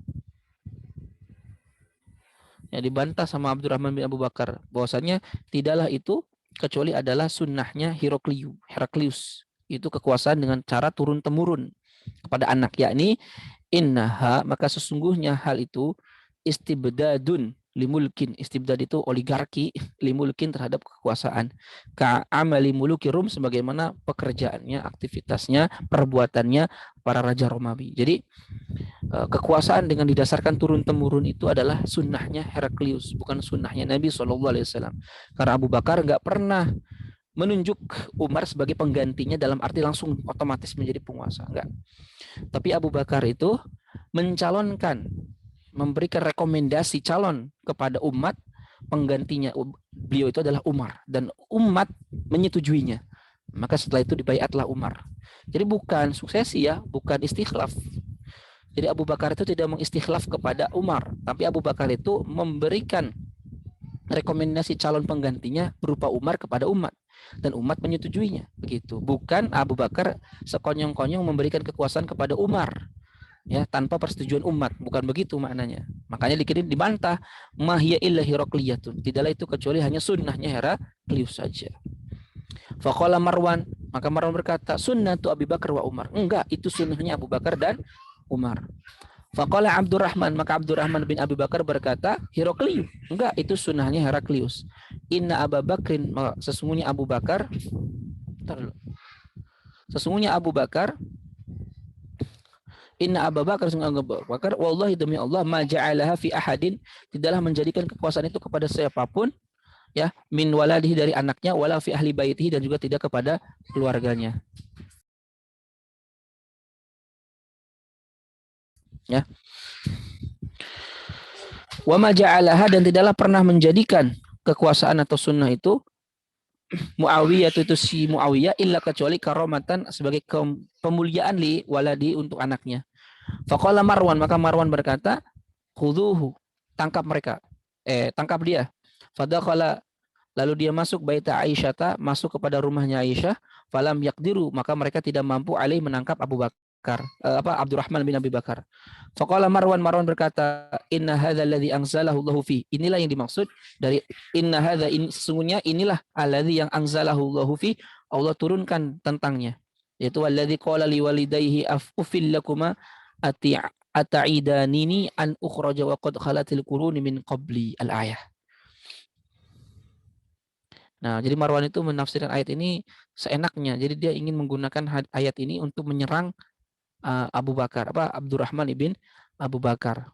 Ya, dibantah sama Abdurrahman bin Abu Bakar, bahwasanya tidaklah itu kecuali adalah sunnahnya Heraklius. Itu kekuasaan dengan cara turun temurun kepada anak, yakni innaha, maka sesungguhnya hal itu istibdadun, limulkin. Istibdad itu oligarki, limulkin terhadap kekuasaan. Ka'amali muluki Rum, sebagaimana pekerjaannya, aktivitasnya, perbuatannya para raja Romawi. Jadi kekuasaan dengan didasarkan turun-temurun itu adalah sunnahnya Heraklius, bukan sunnahnya Nabi SAW. Karena Abu Bakar nggak pernah menunjuk Umar sebagai penggantinya dalam arti langsung otomatis menjadi penguasa. Enggak. Tapi Abu Bakar itu mencalonkan, memberikan rekomendasi calon kepada umat, penggantinya beliau itu adalah Umar, dan umat menyetujuinya. Maka setelah itu dibaiatlah Umar. Jadi bukan suksesi ya, bukan istikhlaf. Jadi Abu Bakar itu tidak mengistikhlaf kepada Umar, tapi Abu Bakar itu memberikan rekomendasi calon penggantinya berupa Umar kepada umat, dan umat menyetujuinya. Begitu. Bukan Abu Bakar sekonyong-konyong memberikan kekuasaan kepada Umar ya tanpa persetujuan umat, bukan begitu maknanya. Makanya dibantah, mahya illa hirakliyatun, tidaklah itu kecuali hanya sunnahnya Heraklius saja. Faqala Marwan, maka Marwan berkata, sunnatu Abu Bakar wa Umar. Enggak, itu sunnahnya Abu Bakar dan Umar. Faqala Abdurrahman, maka Abdurrahman bin Abu Bakar berkata, Heraklius. Enggak, itu sunnahnya Heraklius. Inna Abu Bakrin, sesungguhnya Abu Bakar, Inna Abu Bakar, wallahi demi Allah, ma ja'alaha fi ahadin, tidaklah menjadikan kekuasaan itu kepada siapapun, ya, min waladihi, dari anaknya, wala fi ahli baitihi, dan juga tidak kepada keluarganya. Ya. Wa ma ja'alaha, dan tidaklah pernah menjadikan kekuasaan atau sunnah itu Muawiyah, itu si Muawiyah, illa kecuali karomatan, sebagai pemuliaan li waladi, untuk anaknya. Faqala Marwan, maka Marwan berkata, khuduhu, tangkap mereka, tangkap dia. Fadakhala, lalu dia masuk baita Aisyah, masuk kepada rumahnya Aisyah. Falam yaqdiru, maka mereka tidak mampu alaih, menangkap Abu Bakar, Abdurrahman bin Abi Bakar. Faqala Marwan, Marwan berkata, inna hadza alladzi anzalahu Allahu fi, inilah yang dimaksud dari inna hadza, sesungguhnya inilah alladzi yang anzalahu Allahu fi, Allah turunkan tentangnya, yaitu alladzi qala liwalidayhi ufil lakuma ata'idanini an ukhraja wa qad khalatil quruni min qabli, al-ayah. Nah, jadi Marwan itu menafsirkan ayat ini seenaknya. Jadi dia ingin menggunakan ayat ini untuk menyerang Abu Bakar, Abdurrahman ibn Abu Bakar.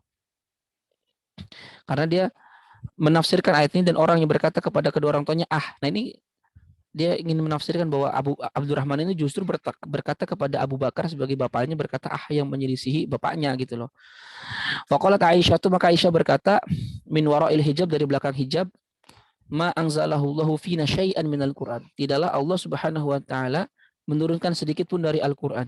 Karena dia menafsirkan ayat ini, dan orang yang berkata kepada kedua orang tuanya, nah ini dia ingin menafsirkan bahwa Abdurrahman ini justru berkata kepada Abu Bakar sebagai bapaknya, berkata yang menyelisihi bapaknya gitu loh. Faqalat Aisyah, maka Aisyah berkata, min wara'il hijab, dari belakang hijab, ma anzalahu Allahu fina syai'an minal Qur'an, tidaklah Allah Subhanahu wa taala menurunkan sedikit pun dari Al-Qur'an.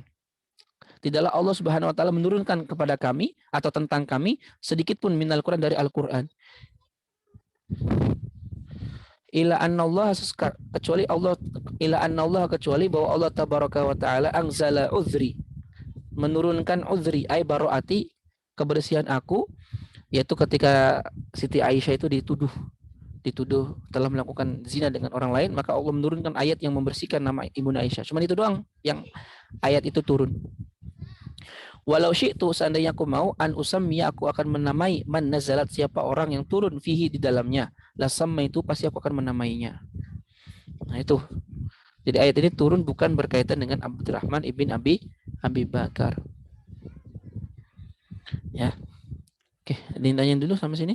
Tidaklah Allah Subhanahu wa taala menurunkan kepada kami atau tentang kami sedikit pun minal Qur'an, dari Al-Qur'an. Ila annallaha, kecuali Allah, ila annallaha, kecuali bahwa Allah tabaraka wa taala anzala uzri, menurunkan uzri, ay baroati, kebersihan aku, yaitu ketika Siti Aisyah itu dituduh telah melakukan zina dengan orang lain, maka Allah menurunkan ayat yang membersihkan nama Ibunda Aisyah. Cuman itu doang yang ayat itu turun. Walau syi'tu, seandainya aku mau, an usammiya, aku akan menamai, man nazalat, siapa orang yang turun fihi, di dalamnya, la samma, itu pasti aku akan menamainya. Nah itu. Jadi ayat ini turun bukan berkaitan dengan Abdurrahman ibn Abi Bakar. Ya. Oke, dindanya dulu sampai sini.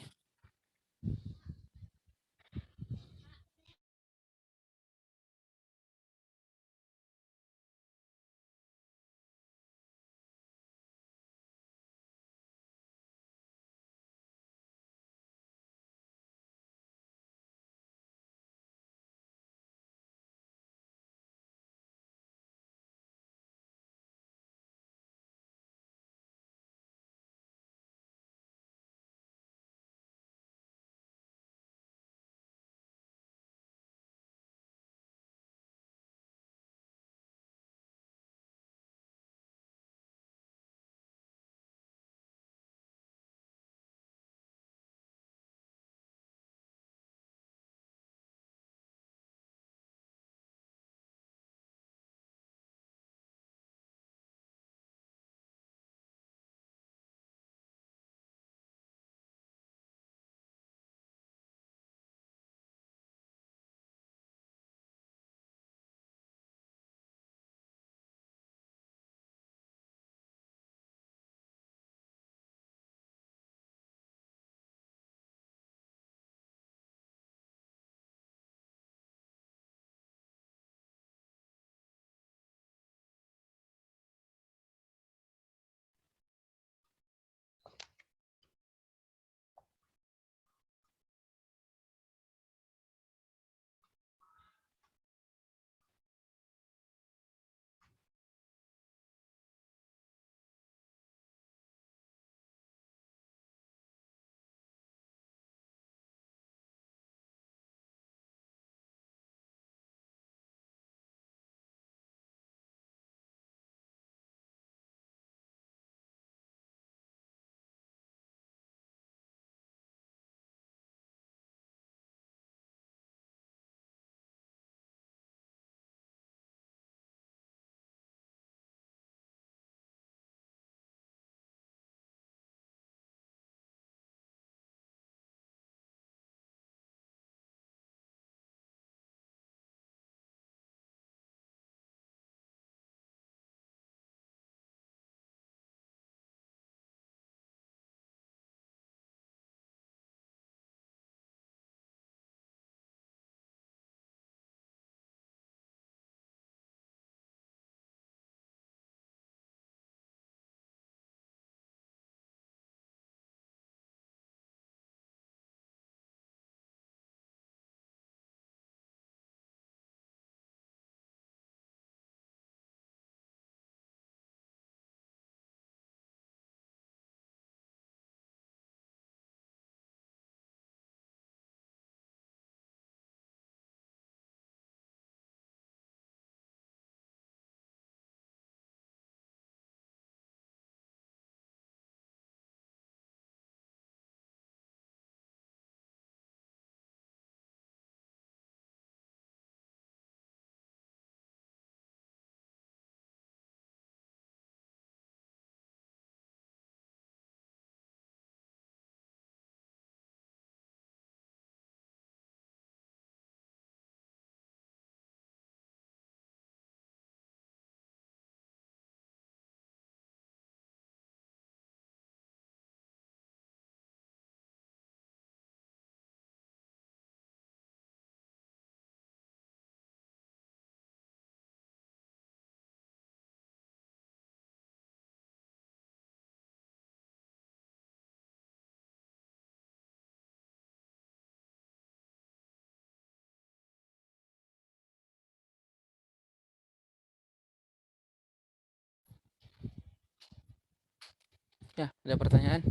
Ya, ada pertanyaan?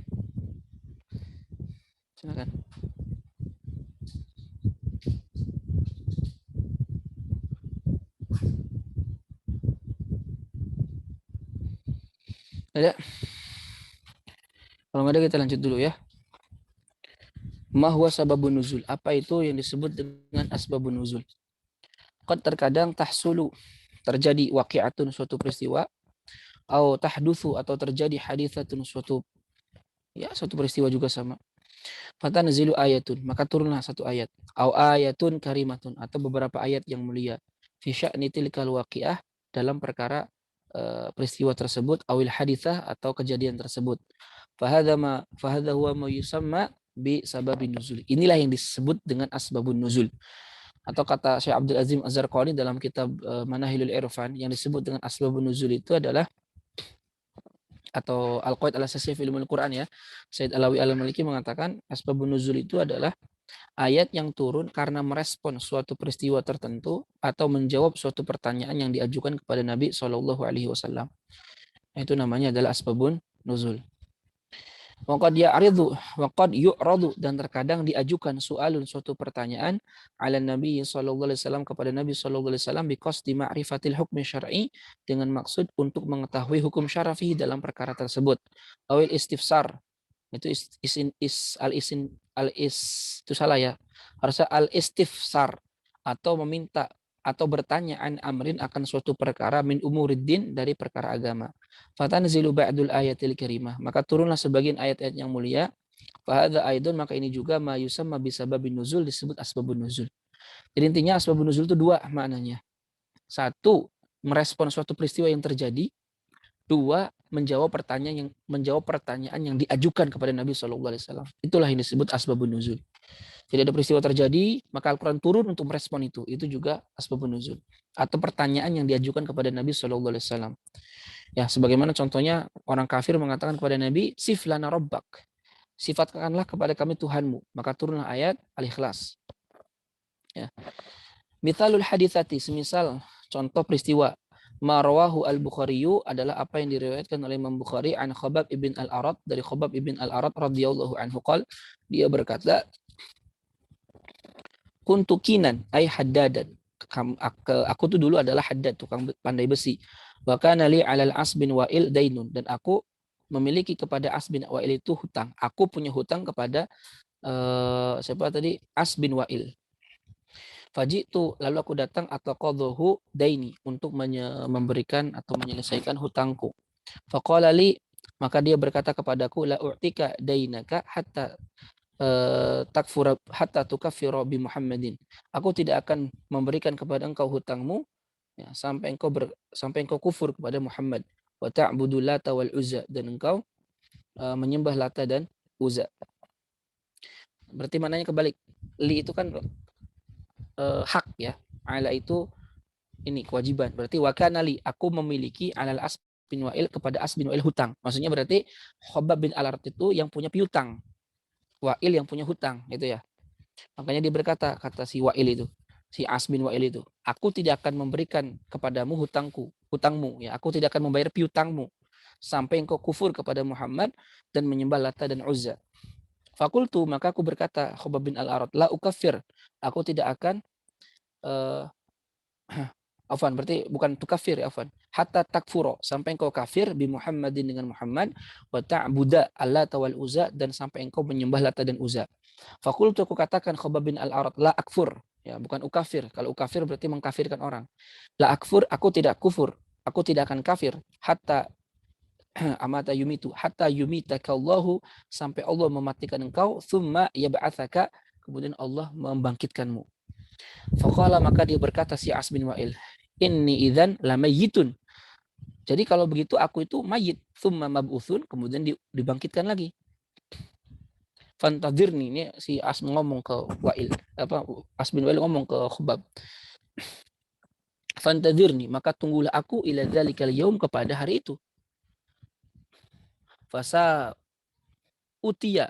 Silakan. Ada? Kalau nggak ada kita lanjut dulu ya. Ma huwa sababun nuzul? Apa itu yang disebut dengan asbabun nuzul? Qad terkadang tahsulu, terjadi waqi'atun, suatu peristiwa, atau tahdutsu, atau terjadi haditsatun, suatu peristiwa juga sama. Fatanzilu ayatun, maka turunlah satu ayat. Au ayatun karimatun, atau beberapa ayat yang mulia. Fi sya'ni tilkal waqi'ah, dalam perkara peristiwa tersebut, awil hadithah, atau kejadian tersebut. Fahadha huwa ma yusamma bi sababin nuzul. Inilah yang disebut dengan asbabun nuzul. Atau kata Syekh Abdul Azim Az-Zarqani dalam kitab Manahilul Irfan, yang disebut dengan asbabun nuzul itu adalah, atau Al-Qaid al-Asasiyah fi Ilmul Quran ya, Said Alawi Al-Maliki mengatakan asbabun nuzul itu adalah ayat yang turun karena merespon suatu peristiwa tertentu atau menjawab suatu pertanyaan yang diajukan kepada Nabi Shallallahu Alaihi Wasallam. Itu namanya adalah asbabun nuzul. Waqad ya'ridu waqad yu'radu, dan terkadang diajukan soalun, suatu pertanyaan, ala Nabi sallallahu alaihi wasallam, kepada Nabi sallallahu alaihi wasallam, biqasdi ma'rifatil hukmi syar'i, dengan maksud untuk mengetahui hukum syar'i dalam perkara tersebut. Awil istifsar, itu itu salah ya. Harusnya al istifsar, atau meminta atau bertanya an amrin, akan suatu perkara, min umuriddin, dari perkara agama. Fatanzilu ba'dul ayatil karimah, maka turunlah sebagian ayat-ayat yang mulia. Fahadha aidun, maka ini juga ma yusamma bisababin nuzul, disebut asbabun nuzul. Jadi intinya asbabun nuzul itu dua maknanya. Satu, merespon suatu peristiwa yang terjadi. Dua, menjawab pertanyaan yang diajukan kepada Nabi SAW. Itulah yang disebut asbabun nuzul. Jadi ada peristiwa terjadi, maka Al-Quran turun untuk merespon itu. Itu juga asbabun nuzul. Atau pertanyaan yang diajukan kepada Nabi SAW. Ya, sebagaimana contohnya orang kafir mengatakan kepada Nabi, sif lana rabbak, sifatkanlah kepada kami Tuhanmu. Maka turunlah ayat Al-Ikhlas. Ya. Mithalul hadithati, semisal contoh peristiwa. Marwahu al-Bukhariyu, adalah apa yang diriwayatkan oleh Imam Bukhari, an Khabbab ibn al-Arad, dari Khabbab ibn al-Arad radhiyallahu anhu qala, dia berkata, kuntu kinan ay haddadan, aku tuh dulu adalah haddad, tukang pandai besi. Wa kana li 'alal As bin Wa'il dainun, dan aku memiliki kepada As bin Wa'il itu hutang. Aku punya hutang kepada siapa tadi? As bin Wa'il. Fajitu, lalu aku datang, atau qadhahu daini, untuk memberikan atau menyelesaikan hutangku. Faqala li, maka dia berkata kepadaku, la u'tika dainaka hatta takfura hatta tukaffira bi Muhammadin. Aku tidak akan memberikan kepada engkau hutangmu, ya, sampai engkau kufur kepada Muhammad. Wa ta'budu Lata wal Uzza, dan engkau menyembah Lata dan Uzza. Berarti maknanya kebalik. Li itu kan hak ya. Ala itu ini kewajiban. Berarti wa kana li, aku memiliki alal As bin Wa'il, kepada As bin Wa'il hutang. Maksudnya berarti Khabbab bin Al-Arad itu yang punya piutang. Wa'il yang punya hutang, itu ya. Makanya dia berkata, kata si Wa'il itu, si As bin Wa'il itu, aku tidak akan memberikan kepadamu hutangmu, ya, aku tidak akan membayar piutangmu sampai engkau kufur kepada Muhammad dan menyembah Lata dan Uzza. Fakultu, maka aku berkata, Khabbab bin Al-Arad, la ukafir, aku tidak akan afwan, berarti bukan tukafir ya, afwan, hatta takfuro, sampai engkau kafir bi Muhammadin, dengan Muhammad, wa ta'buda Lata wal Uzza, dan sampai engkau menyembah Lata dan Uzza. Fakultu, aku katakan, Khabbab bin Al-Arad, la akfur, ya, bukan ukafir. Kalau ukafir berarti mengkafirkan orang. La akfur, aku tidak kufur, aku tidak akan kafir, hatta amata yumitu, hatta yumitakallahu, sampai Allah mematikan engkau, thumma yab'atsaka, kemudian Allah membangkitkanmu. Faqala, maka dia berkata si As bin Wa'il, inni idzan lamayyitun, jadi kalau begitu aku itu mayit, thumma mab'utsun, kemudian dibangkitkan lagi. Fantadhirni, ini si As ngomong ke Wa'il, As bin Wa'il ngomong ke Khabbab, fantadhirni, maka tunggulah aku, ila dzalikal yaum, kepada hari itu. Fasa utia,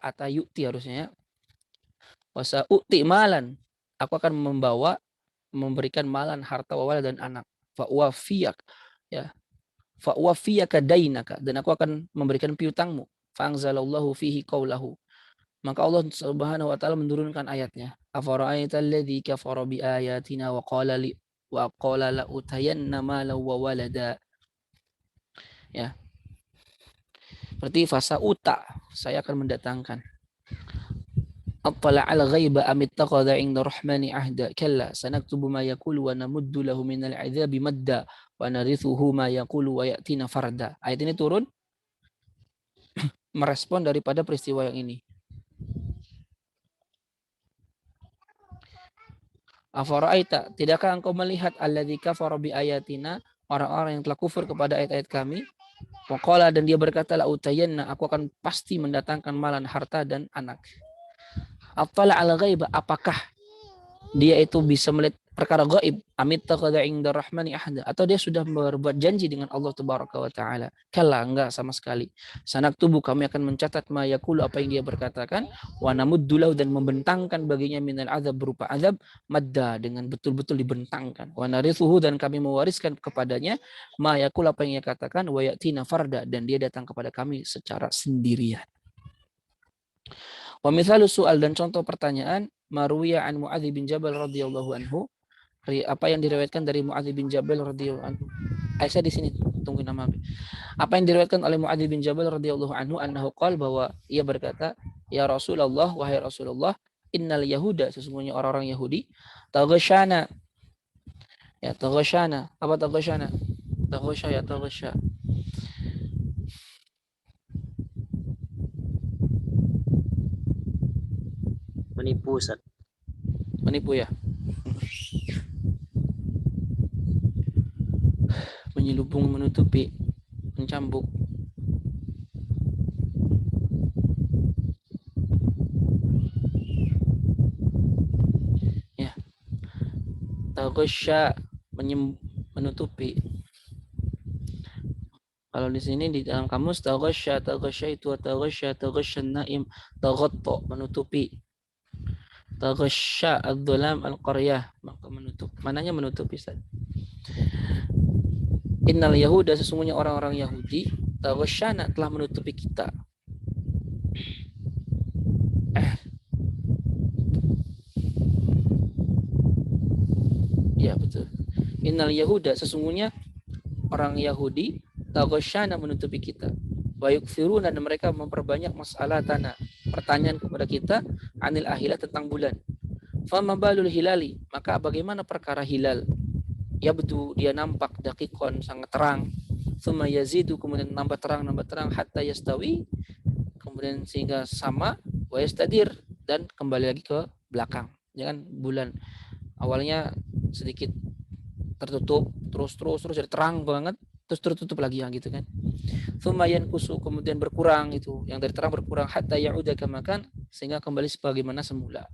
atayuti harusnya ya. Fasa uti malan, aku akan memberikan malan, harta, wawala, dan anak. Fa uwafiyak, Ya. Fa wafiyaka dainaka, dan aku akan memberikan piutangmu. Fa anzalallahu fihi qaulahu. Maka Allah Subhanahu wa taala menurunkan ayatnya. Afara'aital ladzi kafara bi ayatina wa qala la utayanna malan wa walada. Ya. Berarti fasa uta, saya akan mendatangkan. Attala al ghaiba am ittakhadha 'inda rahmani ahda kalla sanaktubu ma yaqulu wa namuddu lahu minal 'adzabi madda wa narithuhu ma yaqulu wa ya'tina farda. Ayat ini turun merespon daripada peristiwa yang ini. Afara'aita, tidakkah engkau melihat alladzi kafara bi ayatina, orang-orang yang telah kufur kepada ayat-ayat kami? Wa qala, dan dia berkata, la utayanna, aku akan pasti mendatangkan malan, harta dan anak. Attala al ghaiba, apakah dia itu bisa melihat perkara gaib? Amit takhadha 'inda rahmani ahda, atau dia sudah berbuat janji dengan Allah Tabaraka wa taala? Kalla, enggak sama sekali. Sanaktubu, kami akan mencatat ma yaqulu, apa yang dia berkatakan, wa namuddu lahu, dan membentangkan baginya minal azab, berupa azab, madda, dengan betul-betul dibentangkan. Wa narithuhu, dan kami mewariskan kepadanya ma yaqulu, apa yang dia katakan, wa ya'tina farda, dan dia datang kepada kami secara sendirian. Wa mithalu su'al, dan contoh pertanyaan, marwiya an Mu'adz bin Jabal radhiyallahu anhu, apa yang diriwayatkan dari Mu'adz bin Jabal radhiyallahu anhu. Aisyah di sini, tungguin nama. Apa yang diriwayatkan oleh Mu'adz bin Jabal radhiyallahu anhu, annahu qala, bahwa ia berkata, ya Rasulullah, wahai Rasulullah, innal yahuda, sesungguhnya orang-orang Yahudi, taghashana. Ya, taghashana. Apa taghashana? Taghasha, ya taghasha. Menipu, Ustaz. Menipu, ya. Menyelubung, menutupi, mencambuk. Ya. Taghasha, menutupi. Kalau di sini di dalam kamus, taghasha itu, taghasha naim, taghatta, menutupi. Taghasha adh-dhulam al-qaryah, maka menutup. Mananya menutupi, Ustaz? Innal yahuda, sesungguhnya orang-orang Yahudi, taghashana, telah menutupi kita. Ya, betul. Innal yahuda, sesungguhnya orang Yahudi, taghashana, menutupi kita. Wa yukthiruna, dan mereka memperbanyak masalah tanah, pertanyaan kepada kita, anil ahilah, tentang bulan. Fama balul hilali, maka bagaimana perkara hilal? Yabdu, dia nampak, dakikon, sangat terang. Tsumma yazidu, kemudian nambah terang, hatta yastawi, kemudian sehingga sama, wa yastadir, dan kembali lagi ke belakang. Jangan bulan awalnya sedikit tertutup, terus jadi terang banget, terus tertutup lagi, ya, gitu kan. Tsumma yanqusu, kemudian berkurang, itu yang dari terang berkurang, hatta ya'uda kama kan, sehingga kembali sebagaimana semula.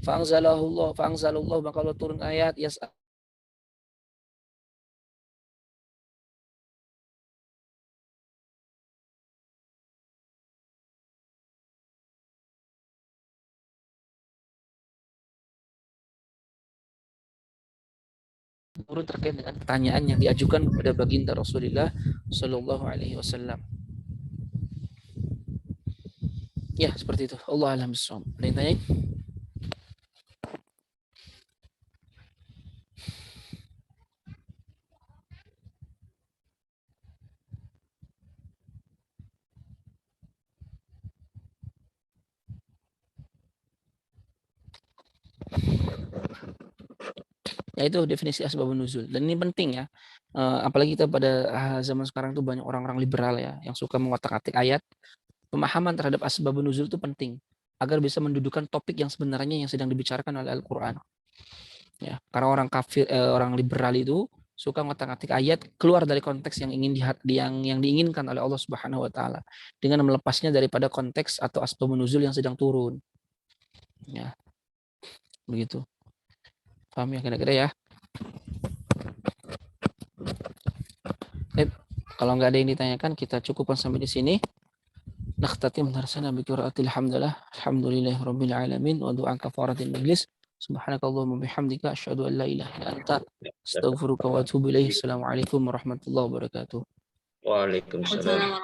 Fa'anzalallahu, maka Allah turun ayat, turun terkait dengan pertanyaan yang diajukan kepada baginda Rasulullah Shallallahu Alaihi Wasallam. Ya, seperti itu. Allah alam bissawab. Ada yang tanya? Ya, itu definisi asbabun nuzul, dan ini penting, ya. Apalagi kita pada zaman sekarang tuh banyak orang-orang liberal, ya, yang suka mengotak-atik ayat. Pemahaman terhadap asbabun nuzul itu penting agar bisa mendudukan topik yang sebenarnya yang sedang dibicarakan oleh Al-Qur'an. Ya, karena orang kafir, orang liberal itu suka ngotak-atik ayat keluar dari konteks yang diinginkan oleh Allah Subhanahu wa taala, dengan melepasnya daripada konteks atau asbabun nuzul yang sedang turun. Ya. Begitu. Paham ya kira-kira, ya? Kalau nggak ada yang ditanyakan, kita cukupkan sampai di sini. Nakhtatim darsana bi qiraatil hamdalah, alhamdulillahirabbil alamin, wa du'a kafaratil majlis. Subhanakallahumma bihamdika asyhadu an la ilaha illa anta astaghfiruka wa atubu ilaik. Assalamualaikum warahmatullahi wabarakatuh. Waalaikumsalam.